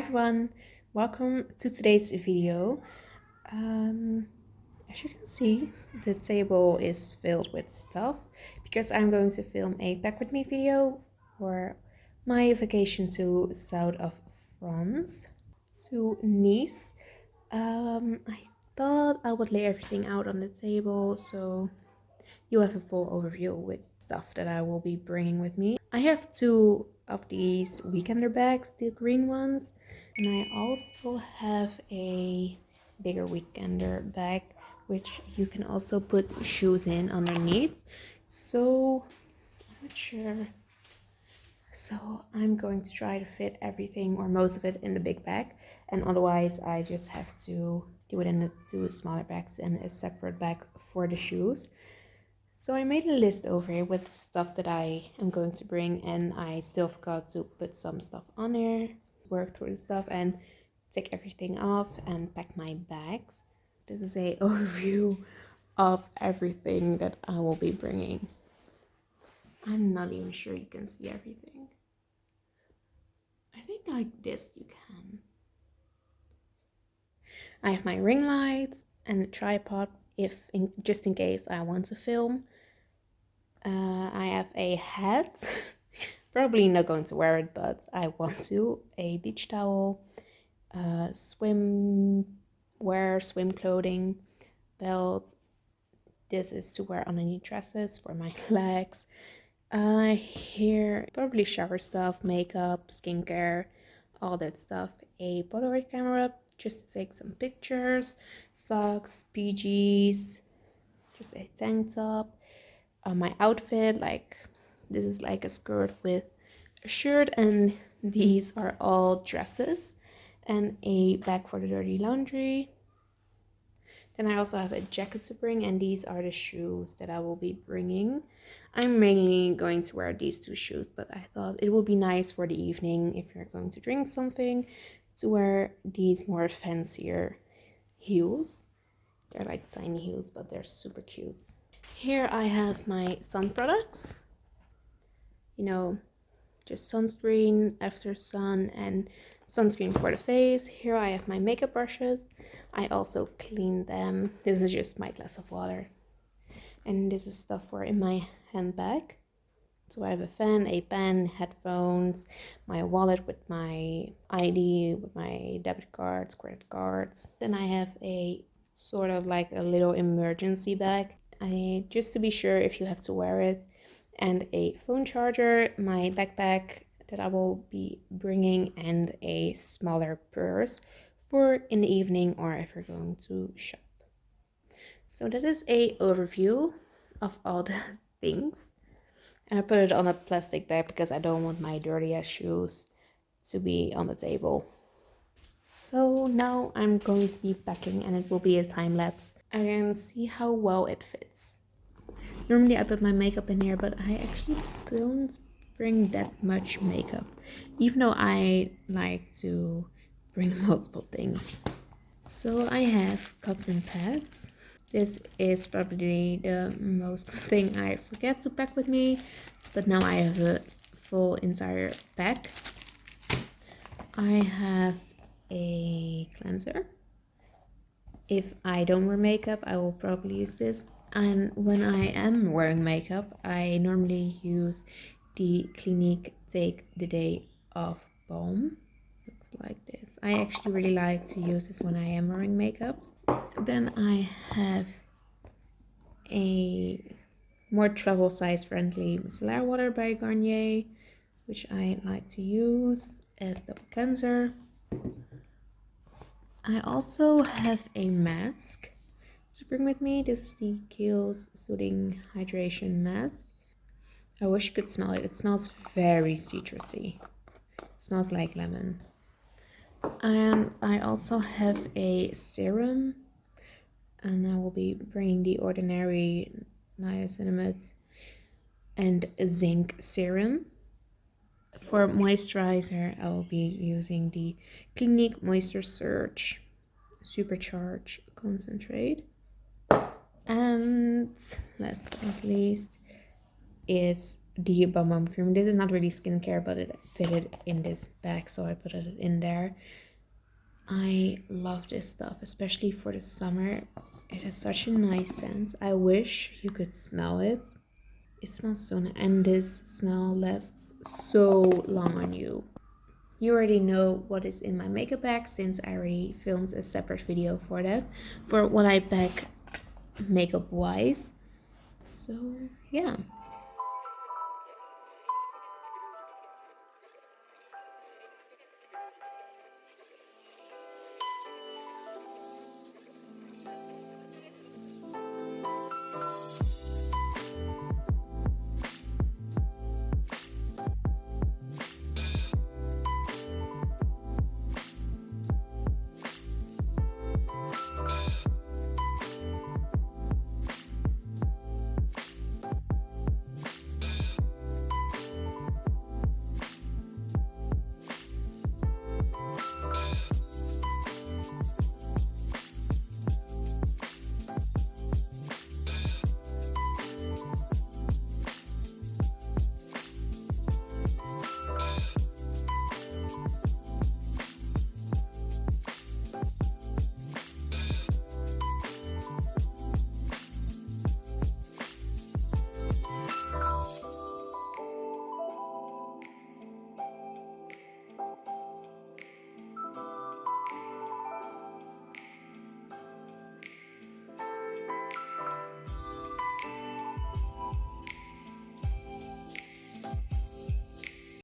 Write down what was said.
everyone, welcome to today's video. Um, as you can see, the table is filled with stuff because I'm going to film a back with me video for my vacation to south of France, to Nice. I thought I would lay everything out on the table so you have a full overview with stuff that I will be bringing with me. I have two of these weekender bags, the green ones, and I also have a bigger weekender bag which you can also put shoes in underneath. So I'm not sure. So I'm going to try to fit everything or most of it in the big bag, and otherwise I just have to do it in the two smaller bags and a separate bag for the shoes. So I made a list over here with stuff that I am going to bring, and I still forgot to put some stuff on there, work through the stuff and take everything off and pack my bags. This is a overview of everything that I will be bringing. I'm not even sure you can see everything. I think like this you can. I have my ring lights and a tripod just in case I want to film. I have a hat. Probably not going to wear it, but I want to. A beach towel, swim clothing, belt. This is to wear underneath dresses for my legs. Here, probably shower stuff, makeup, skincare, all that stuff. A Polaroid camera just to take some pictures, socks, PGs, just a tank top. My outfit, like this is like a skirt with a shirt, and these are all dresses, and a bag for the dirty laundry. Then I also have a jacket to bring, and these are the shoes that I will be bringing. I'm mainly going to wear these two shoes, but I thought it would be nice for the evening if you're going to drink something to wear these more fancier heels. They're like tiny heels, but they're super cute. Here I have my sun products, just sunscreen after sun and sunscreen for the face. Here I have my makeup brushes. I also clean them. This is just my glass of water, and this is stuff for in my handbag. So I have a fan, a pen, headphones, my wallet with my ID, with my debit cards, credit cards. Then I have a sort of like a little emergency bag, just to be sure if you have to wear it, and a phone charger, my backpack that I will be bringing, and a smaller purse for in the evening or if you're going to shop. So that is a overview of all the things. And I put it on a plastic bag because I don't want my dirty ass shoes to be on the table. So now I'm going to be packing, and it will be a time lapse. I can see how well it fits. Normally I put my makeup in here, but I actually don't bring that much makeup, even though I like to bring multiple things. So I have cotton pads. This is probably the most thing I forget to pack with me, but now I have a full entire pack. I have a cleanser. If I don't wear makeup, I will probably use this. And when I am wearing makeup, I normally use the Clinique Take the Day Off Balm. Looks like this. I actually really like to use this when I am wearing makeup. Then I have a more travel size friendly micellar water by Garnier, which I like to use as the cleanser. I also have a mask to bring with me. This is the Kiehl's Soothing Hydration Mask. I wish you could smell it. It smells very citrusy. It smells like lemon. And I also have a serum, and I will be bringing the Ordinary Niacinamide and zinc serum. For moisturizer, I will be using the Clinique Moisture Surge Supercharge Concentrate. And last but not least is the bum cream. This is not really skincare, but it fitted in this bag, so I put it in there. I love this stuff, especially for the summer. It has such a nice scent. I wish you could smell it. It smells so nice, and this smell lasts so long on you. You already know what is in my makeup bag since I already filmed a separate video for that, for what I pack makeup wise. So yeah.